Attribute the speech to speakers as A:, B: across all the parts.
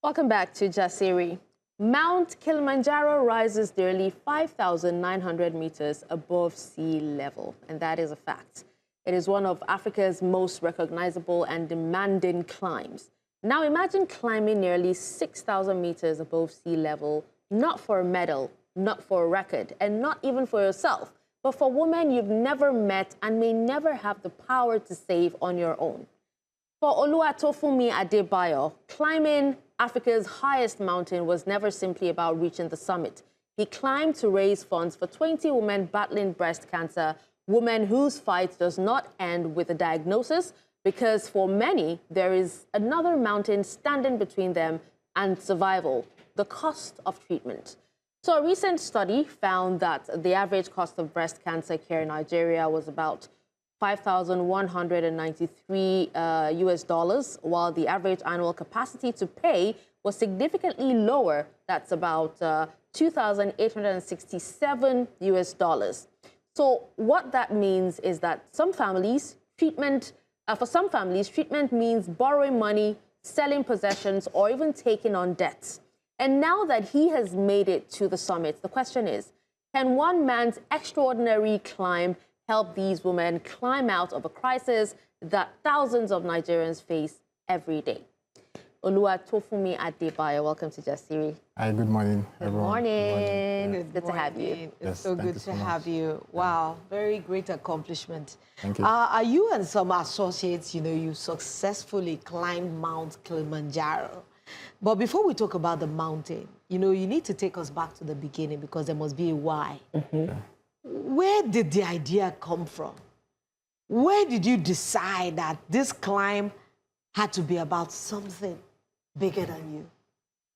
A: Welcome back to Jasiri. Mount Kilimanjaro rises nearly 5,900 meters above sea level, and that is a fact. It is one of Africa's most recognizable and demanding climbs. Now imagine climbing nearly 6,000 meters above sea level, not for a medal, not for a record, and not even for yourself, but for women you've never met and may never have the power to save on your own. For Oluwatofunmi Adebayo, climbing Africa's highest mountain was never simply about reaching the summit. He climbed to raise funds for 20 women battling breast cancer, women whose fight does not end with a diagnosis, because for many, there is another mountain standing between them and survival: the cost of treatment. So a recent study found that the average cost of breast cancer care in Nigeria was about $5,193 US, while the average annual capacity to pay was significantly lower. That's about $2,867 US. So what that means is that for some families, treatment means borrowing money, selling possessions, or even taking on debts. And now that he has made it to the summit, the question is, can one man's extraordinary climb help these women climb out of a crisis that thousands of Nigerians face every day? Oluwatofunmi Adebayo, welcome to Jasiri.
B: Hi, good morning, everyone.
A: Good morning.
B: Yeah.
A: It's good to have you.
C: It's so good to have you. Wow, very great accomplishment.
B: Thank you.
C: Are you and some associates, you successfully climbed Mount Kilimanjaro. But before we talk about the mountain, you need to take us back to the beginning, because there must be a why.
B: Okay.
C: Where did the idea come from? Where did you decide that this climb had to be about something bigger than you?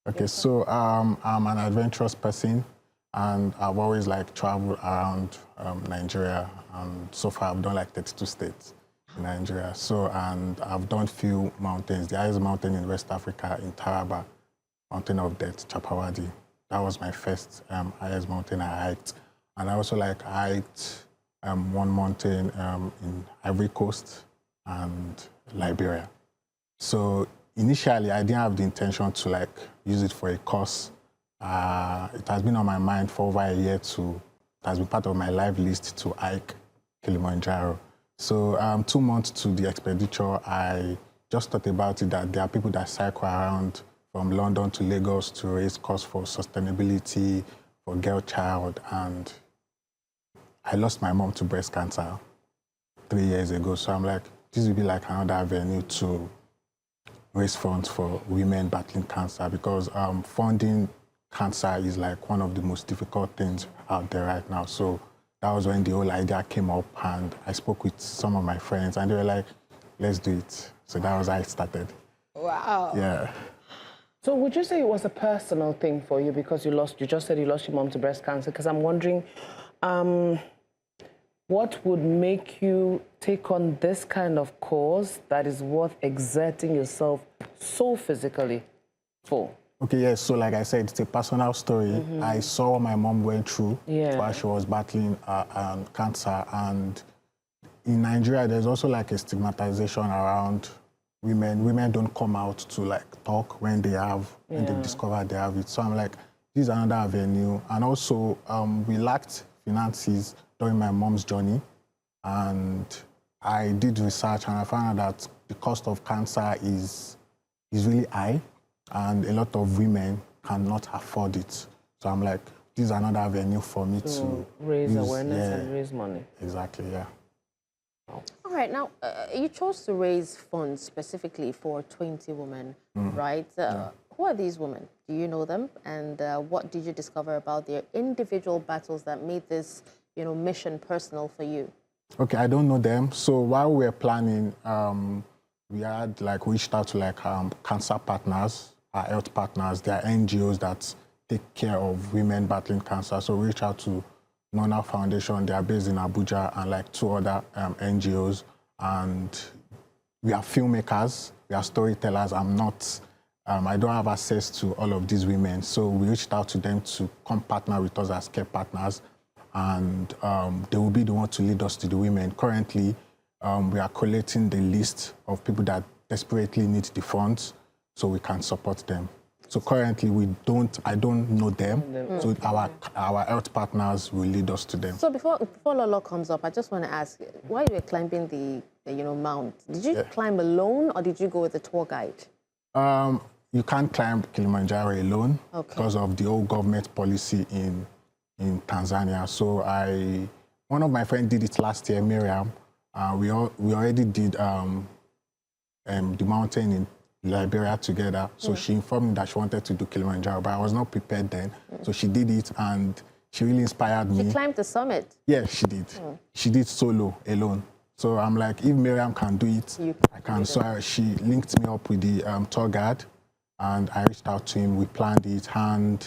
B: Okay, so I'm an adventurous person, and I've always traveled around Nigeria, and so far I've done 32 states in Nigeria. So, and I've done few mountains. The highest mountain in West Africa, in Taraba, Mountain of Death, Chapawadi. That was my first highest mountain I hiked. And I also hiked one mountain in Ivory Coast and Liberia. So initially, I didn't have the intention to use it for a course. It has been on my mind for over a year it has been part of my life list to hike Kilimanjaro. So 2 months to the expenditure, I just thought about it that there are people that cycle around from London to Lagos to raise costs for sustainability, for girl child, and I lost my mom to breast cancer 3 years ago. So I'm this will be another avenue to raise funds for women battling cancer, because funding cancer is one of the most difficult things out there right now. So that was when the whole idea came up, and I spoke with some of my friends, and they were like, let's do it. So that was how it started.
C: Wow.
B: Yeah.
D: So would you say it was a personal thing for you, because you just said you lost your mom to breast cancer? Because I'm wondering, what would make you take on this kind of cause that is worth exerting yourself so physically for?
B: Okay, yes. So like I said, it's a personal story. I saw what my mom went through while she was battling cancer. And in Nigeria, there's also a stigmatization around women. Women don't come out to talk when they when they discover they have it. So I'm this is another avenue. And also, we lacked finances during my mom's journey. And I did research, and I found out that the cost of cancer is really high, and a lot of women cannot afford it. So I'm this is another avenue for me to
D: raise awareness and raise money.
B: Exactly, yeah.
A: All right, now, you chose to raise funds specifically for 20 women, right? Who are these women? Do you know them? And what did you discover about their individual battles that made this, mission personal for you?
B: Okay, I don't know them. So while we were planning, we had reached out to cancer partners, our health partners. There are NGOs that take care of women battling cancer. So we reached out to Nona Foundation. They are based in Abuja, and 2 other NGOs. And we are filmmakers, we are storytellers. I don't have access to all of these women. So we reached out to them to come partner with us as care partners. And they will be the one to lead us to the women. Currently, we are collating the list of people that desperately need the funds so we can support them. So currently I don't know them. So our health partners will lead us to them.
A: So before Lolo comes up, I just want to ask, while you were climbing the mount, did you climb alone or did you go with a tour guide?
B: You can't climb Kilimanjaro alone because of the old government policy in Tanzania. So one of my friends did it last year, Miriam. We already did the mountain in Liberia together. So she informed me that she wanted to do Kilimanjaro, but I was not prepared then. So she did it and she really inspired me.
A: She climbed the summit?
B: Yeah, she did. She did solo, alone. So I'm like, if Miriam can do it, I can. So she linked me up with the tour guide and I reached out to him. We planned it and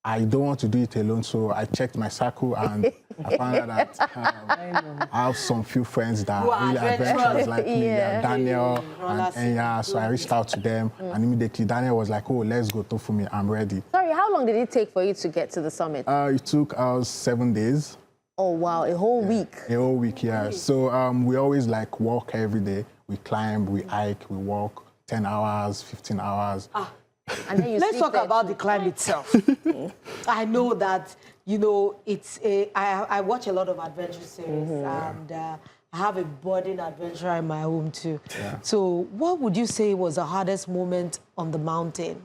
B: I don't want to do it alone, so I checked my circle and I found out that I have some few friends that are really adventurous like me, Daniel and Enya. So I reached out to them and immediately Daniel was like, oh, let's go, Tofumi, I'm ready.
A: Sorry, how long did it take for you to get to the summit?
B: It took us 7 days.
A: Oh, wow, a whole week?
B: A whole week, yeah. So we always like walk every day. We climb, we hike, we walk 10 hours, 15 hours.
A: And then
C: Let's talk about the climb itself. I know that, I watch a lot of adventure series and I have a budding adventurer in my home too. Yeah. So what would you say was the hardest moment on the mountain?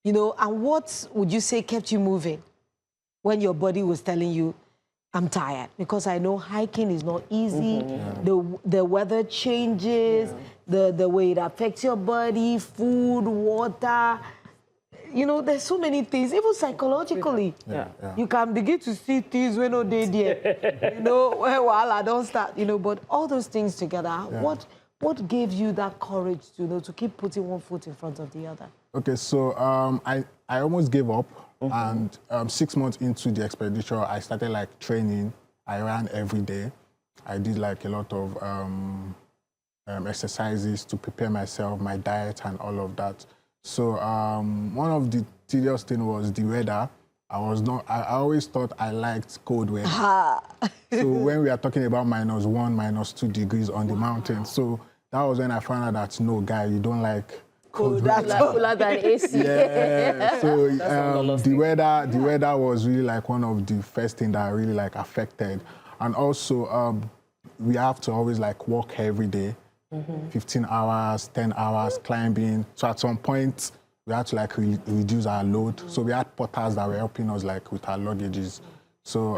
C: And what would you say kept you moving when your body was telling you, I'm tired? Because I know hiking is not easy. The weather changes, the way it affects your body, food, water. There's so many things, even psychologically. You can begin to see things when no day there. Well, I don't start, but all those things together, what gave you that courage to keep putting one foot in front of the other? Okay,
B: so I almost gave up. And 6 months into the expedition, I started like training. I ran every day. I did like a lot of exercises to prepare myself, my diet and all of that. So one of the tedious things was the weather. I always thought I liked cold weather. So when we are talking about -1, -2 degrees on the mountain, so that was when I found out that, no, guy, you don't like cold weather.
A: Cooler than AC.
B: Yeah, so the weather was really like one of the first things that really like affected. And also we have to always like walk every day. 15 hours, 10 hours climbing. So at some point, we had to like reduce our load. So we had porters that were helping us like with our luggages. So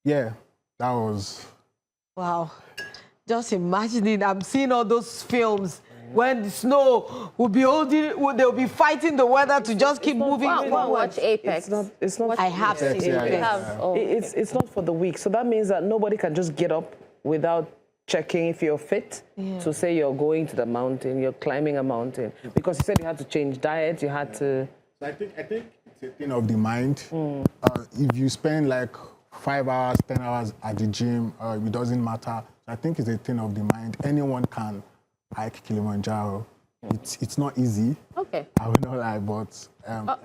B: yeah, that was...
C: Wow. Just imagining, I'm seeing all those films when the snow will be they'll be fighting the weather to just keep moving.
A: Watch Apex.
D: It's not.
C: I have seen Apex.
D: It's not for the weak. So that means that nobody can just get up without checking if you're fit to say you're going to the mountain, you're climbing a mountain. Because you said you had to change diet, you had to...
B: I think it's a thing of the mind. If you spend like 5 hours, 10 hours at the gym, it doesn't matter. I think it's a thing of the mind. Anyone can hike Kilimanjaro. It's not easy.
A: Okay.
B: I will not lie, but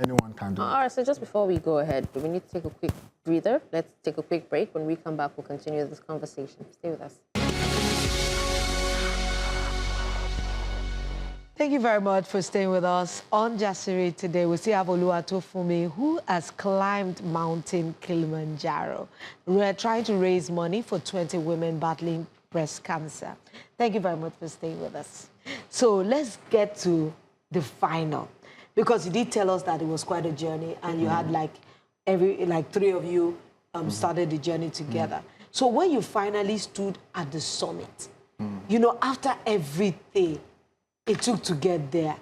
B: anyone can do it.
A: All right, so just before we go ahead, we need to take a quick breather. Let's take a quick break. When we come back, we'll continue this conversation. Stay with us.
C: Thank you very much for staying with us. On Jasiri today, we still have Oluwatofunmi, who has climbed Mountain Kilimanjaro. We're trying to raise money for 20 women battling breast cancer. Thank you very much for staying with us. So let's get to the final, because you did tell us that it was quite a journey, and you had like three of you started the journey together. So when you finally stood at the summit, after everything it took to get there,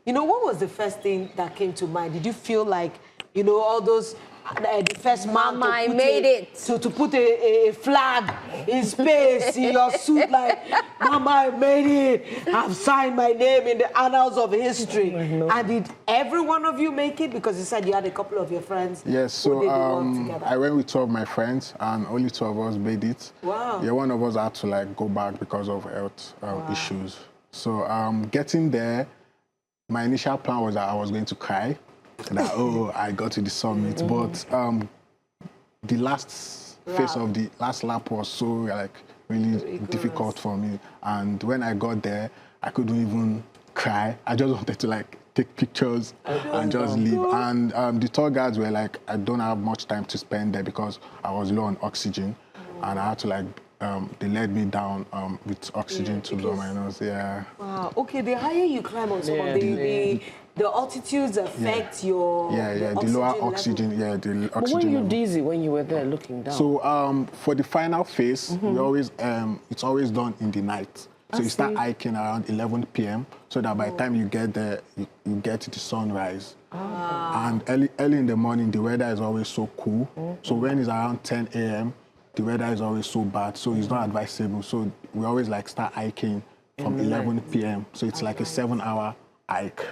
C: what was the first thing that came to mind? Did you feel like, all those, the first man
A: Mama, I made it.
C: To put a flag in space in your suit, like, Mama, I made it. I've signed my name in the annals of history. And did every one of you make it? Because you said you had a couple of your friends.
B: Yes, so I went with 2 of my friends, and only 2 of us made it.
C: Wow.
B: Yeah, one of us had to like go back because of health issues. So getting there, my initial plan was that I was going to cry. That, oh, I got to the summit. But the last phase of the last lap was so like really difficult for me. And when I got there, I couldn't even cry. I just wanted to like take pictures and just leave. And the tour guides were like, I don't have much time to spend there because I was low on oxygen, and I had to like, they led me down with oxygen to blow my nose. Yeah.
C: Wow. Okay, the higher you climb on someone, the altitudes affect your
B: the lower oxygen. Yeah, the oxygen.
D: But were you
B: level.
D: dizzy when you were there looking down?
B: So for the final phase, we always it's always done in the night. So you start hiking around 11 p.m. so that by the time you get there, you get to the sunrise. And early in the morning, the weather is always so cool. So when it's around 10 a.m., the weather is always so bad. So it's not advisable. So we always like start hiking from 11 p.m. So it's like a 7-hour hike.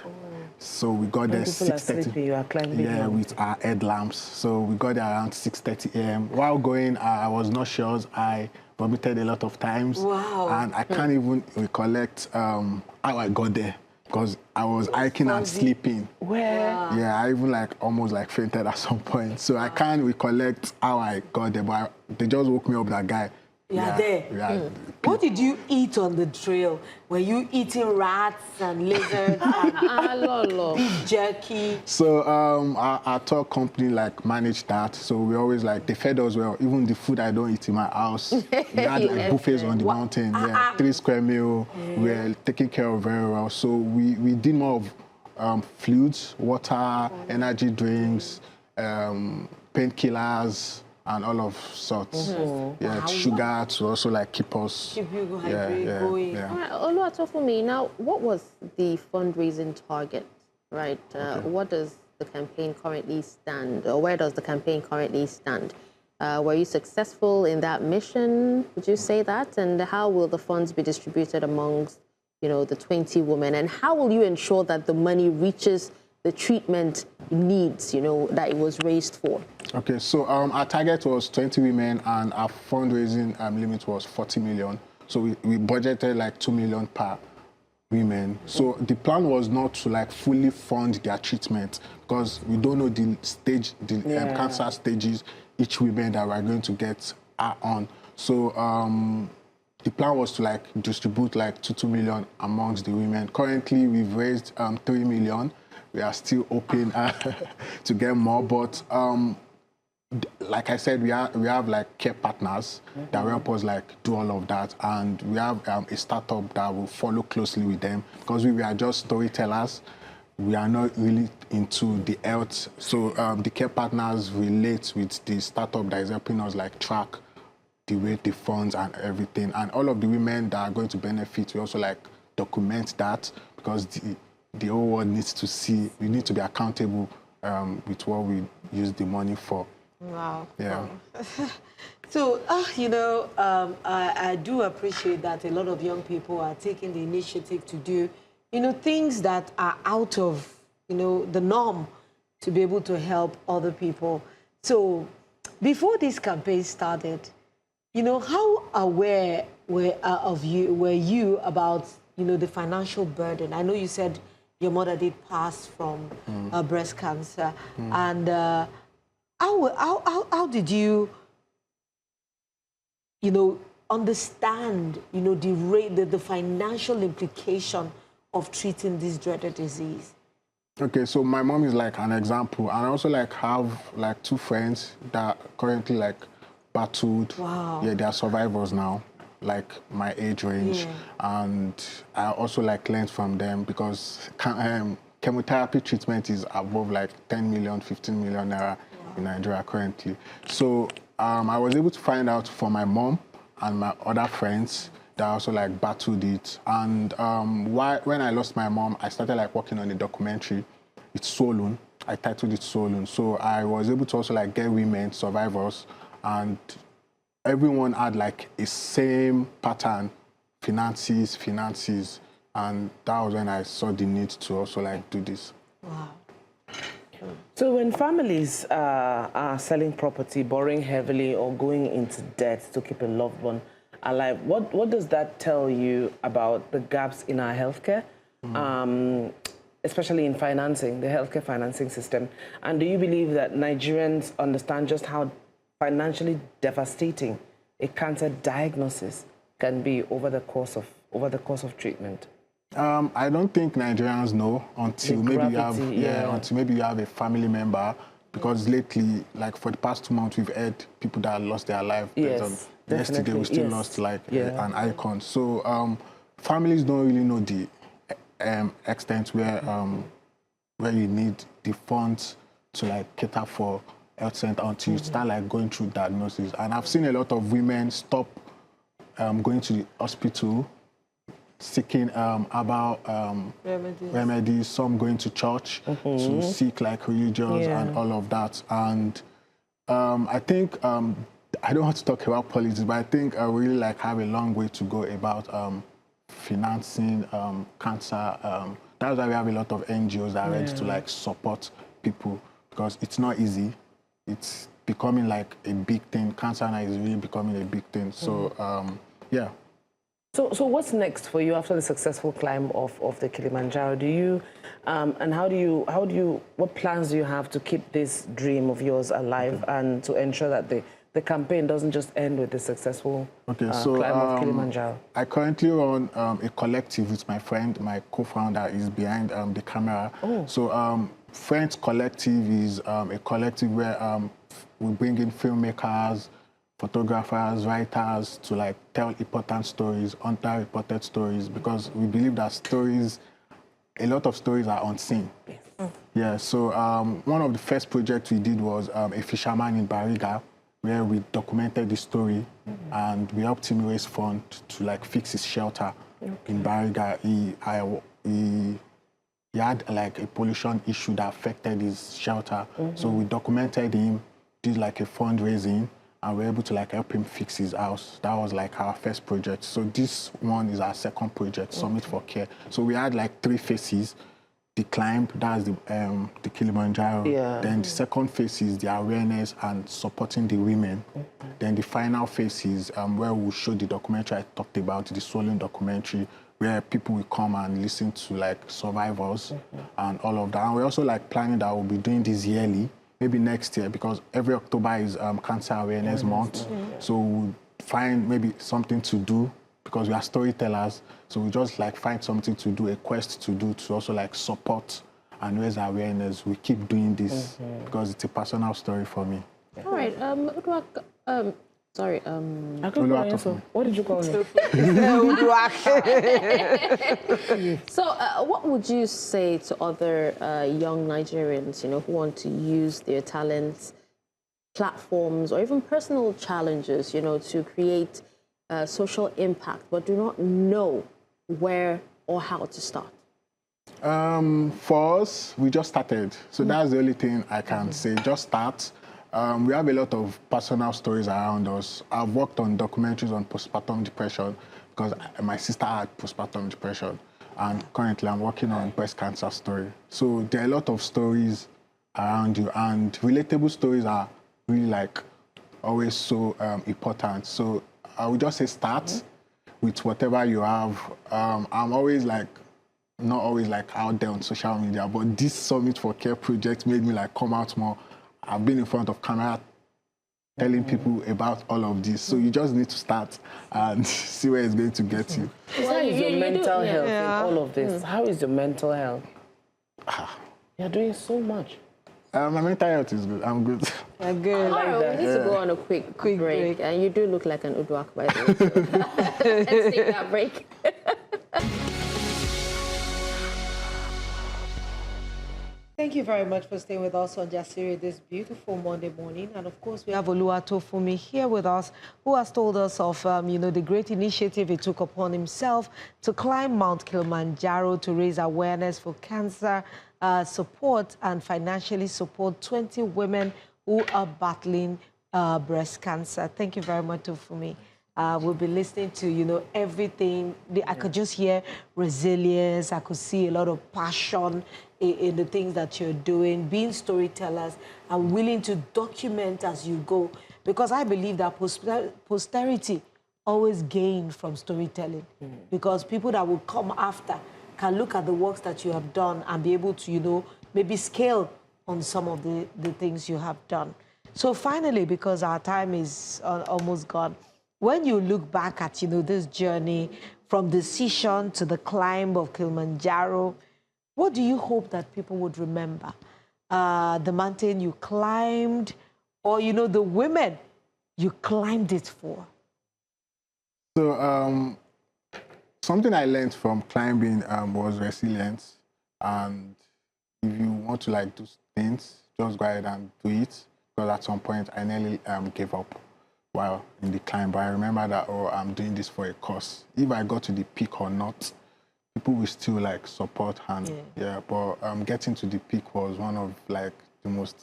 B: So we got there 6:30.
D: You are climbing.
B: Yeah, with our headlamps. So we got there around 6:30 a.m. While going, I was not sure. I vomited a lot of times.
C: Wow.
B: And I can't even recollect how I got there because I was hiking and sleeping.
D: Where?
B: Yeah, I even like almost like fainted at some point. So I can't recollect how I got there, but they just woke me up, that guy.
C: There.
B: Yeah.
C: What did you eat on the trail? Were you eating rats and lizards and beef jerky?
B: So our tour company like managed that. So we always like, they fed us well. Even the food I don't eat in my house. We had like buffets on the mountain. Yeah, 3 square meal. We were taken care of very well. So we did more of fluids, water, energy drinks, painkillers, and all of sorts. Yeah, sugar to also like keep us
C: you going.
A: All right, Oluwatofunmi, now what was the fundraising target, right? What does the campaign currently stand, or where does the campaign currently stand? Were you successful in that mission? Would you say that? And how will the funds be distributed amongst, the 20 women? And how will you ensure that the money reaches the treatment needs, that it was raised for?
B: Okay, so our target was 20 women and our fundraising limit was 40 million. So we budgeted like 2 million per women. So the plan was not to like fully fund their treatment because we don't know the stage, cancer stages each women that we're going to get are on. So the plan was to like distribute like 2 million amongst the women. Currently, we've raised 3 million. We are still hoping to get more, but like I said, we have like care partners that will help us like do all of that, and we have a startup that will follow closely with them because we are just storytellers. We are not really into the health, so the care partners relate with the startup that is helping us like track the way the funds and everything, and all of the women that are going to benefit. We also like document that because the whole world needs to see. We need to be accountable with what we use the money for.
C: Wow.
B: Yeah.
C: So, I do appreciate that a lot of young people are taking the initiative to do, things that are out of, the norm to be able to help other people. So, before this campaign started, how aware were you about, the financial burden? I know you said your mother did pass from breast cancer, and how did you, understand, the financial implication of treating this dreaded disease?
B: Okay, so my mom is like an example, and I also like have like 2 friends that currently like battled.
C: Wow.
B: Yeah, they are survivors now, like my age range, and I also like learned from them because chemotherapy treatment is above like 10 million, 15 million naira in Nigeria currently. So I was able to find out from my mom and my other friends that also like battled it. And when I lost my mom, I started like working on a documentary. It's Swollen. I titled it Swollen. So I was able to also like get women survivors, and everyone had like a same pattern, finances, and that was when I saw the need to also like do this.
C: Wow.
D: So when families are selling property, borrowing heavily, or going into debt to keep a loved one alive, what does that tell you about the gaps in our healthcare, especially in financing, the healthcare financing system? And do you believe that Nigerians understand just how financially devastating a cancer diagnosis can be over the course of treatment?
B: I don't think Nigerians know until
D: The
B: maybe
D: gravity,
B: you have until maybe you have a family member, because lately, like for the past 2 months, we've heard people that lost their life.
D: Yes,
B: Yesterday we still lost like an icon. So families don't really know the extent where you need the funds to like cater for health center until you start like going through diagnosis. And I've seen a lot of women stop going to the hospital, seeking about remedies, some going to church to seek like religions and all of that. And I think, I don't want to talk about politics, but I think I really like have a long way to go about financing cancer. That's why we have a lot of NGOs that are ready to like support people, because it's not easy. It's becoming like a big thing. Cancer now is really becoming a big thing. So yeah.
D: So what's next for you after the successful climb of the Kilimanjaro? Do you, and what plans do you have to keep this dream of yours alive and to ensure that the campaign doesn't just end with the successful climb of Kilimanjaro?
B: I currently run a collective with my friend, my co-founder is behind the camera. So Friends Collective is a collective where we bring in filmmakers, photographers, writers to like tell important stories, underreported stories, because we believe that a lot of stories are unseen. Yeah, so one of the first projects we did was a fisherman in Bariga, where we documented the story and we helped him raise funds to like fix his shelter in Bariga. He had like a pollution issue that affected his shelter. So we documented him, did like a fundraising, and we're able to like help him fix his house. That was like our first project. So this one is our second project, Summit for Care. So we had like 3 phases. The climb, that's the Kilimanjaro. Then the second phase is the awareness and supporting the women. Then the final phase is where we'll show the documentary I talked about, the Swollen documentary, where people will come and listen to like survivors and all of that. And we're also like planning that we'll be doing this yearly, maybe next year, because every October is Cancer Awareness Month. So we'll find maybe something to do, because we are storytellers. So we just like find something to do, a quest to do, to also like support and raise awareness. We keep doing this because it's a personal story for me.
A: All right, sorry,
D: Oluwatofunmi. What did you call me?
A: So what would you say to other young Nigerians, who want to use their talents, platforms, or even personal challenges, to create social impact, but do not know where or how to start?
B: For us, we just started. So that's the only thing I can say. Just start. We have a lot of personal stories around us. I've worked on documentaries on postpartum depression because my sister had postpartum depression. And currently I'm working on breast cancer story. So there are a lot of stories around you, and relatable stories are really like always so important. So I would just say start with whatever you have. I'm always like, not always like out there on social media, but this Summit for Care project made me like come out more. I've been in front of camera telling people about all of this. So you just need to start and see where it's going to get you.
D: How is your mental health in all of this? How is your mental health? You're doing so much.
B: My mental health is good. I'm good.
C: Good.
A: All right, we need to go on a quick break. And you do look like an Uduak, by the way. So let's take that break.
C: Thank you very much for staying with us on Jasiri this beautiful Monday morning. And of course, we have Oluwatofunmi here with us, who has told us of, the great initiative he took upon himself to climb Mount Kilimanjaro to raise awareness for cancer, support and financially support 20 women who are battling breast cancer. Thank you very much, Tofunmi. We'll be listening to, everything. I could just hear resilience. I could see a lot of passion in the things that you're doing, being storytellers and willing to document as you go. Because I believe that posterity always gain from storytelling. Because people that will come after can look at the works that you have done and be able to, maybe scale on some of the things you have done. So finally, because our time is almost gone, when you look back at, this journey from decision to the climb of Kilimanjaro. What do you hope that people would remember? The mountain you climbed, or, you know, the women you climbed it for?
B: So something I learned from climbing was resilience. And if you want to like do things, just go ahead and do it. Because at some point I nearly gave up while in the climb. But I remember that, oh, I'm doing this for a cause. If I got to the peak or not, people will still like support and but getting to the peak was one of like the most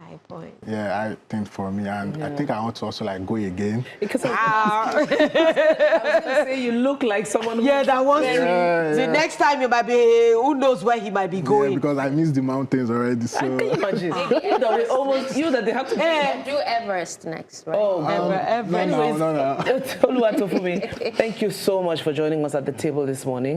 C: high point.
B: Yeah, I think for me, and I think I want to also like go again.
D: Because I was gonna say you look like someone who
C: that wants to. The next time you might be, who knows where he might be going?
B: Yeah, because I miss the mountains already. So
D: can you imagine? that they have to
A: do Everest next, right?
D: Oh,
C: Everest.
D: No. Oluwatofunmi, thank you so much for joining us at the table this morning.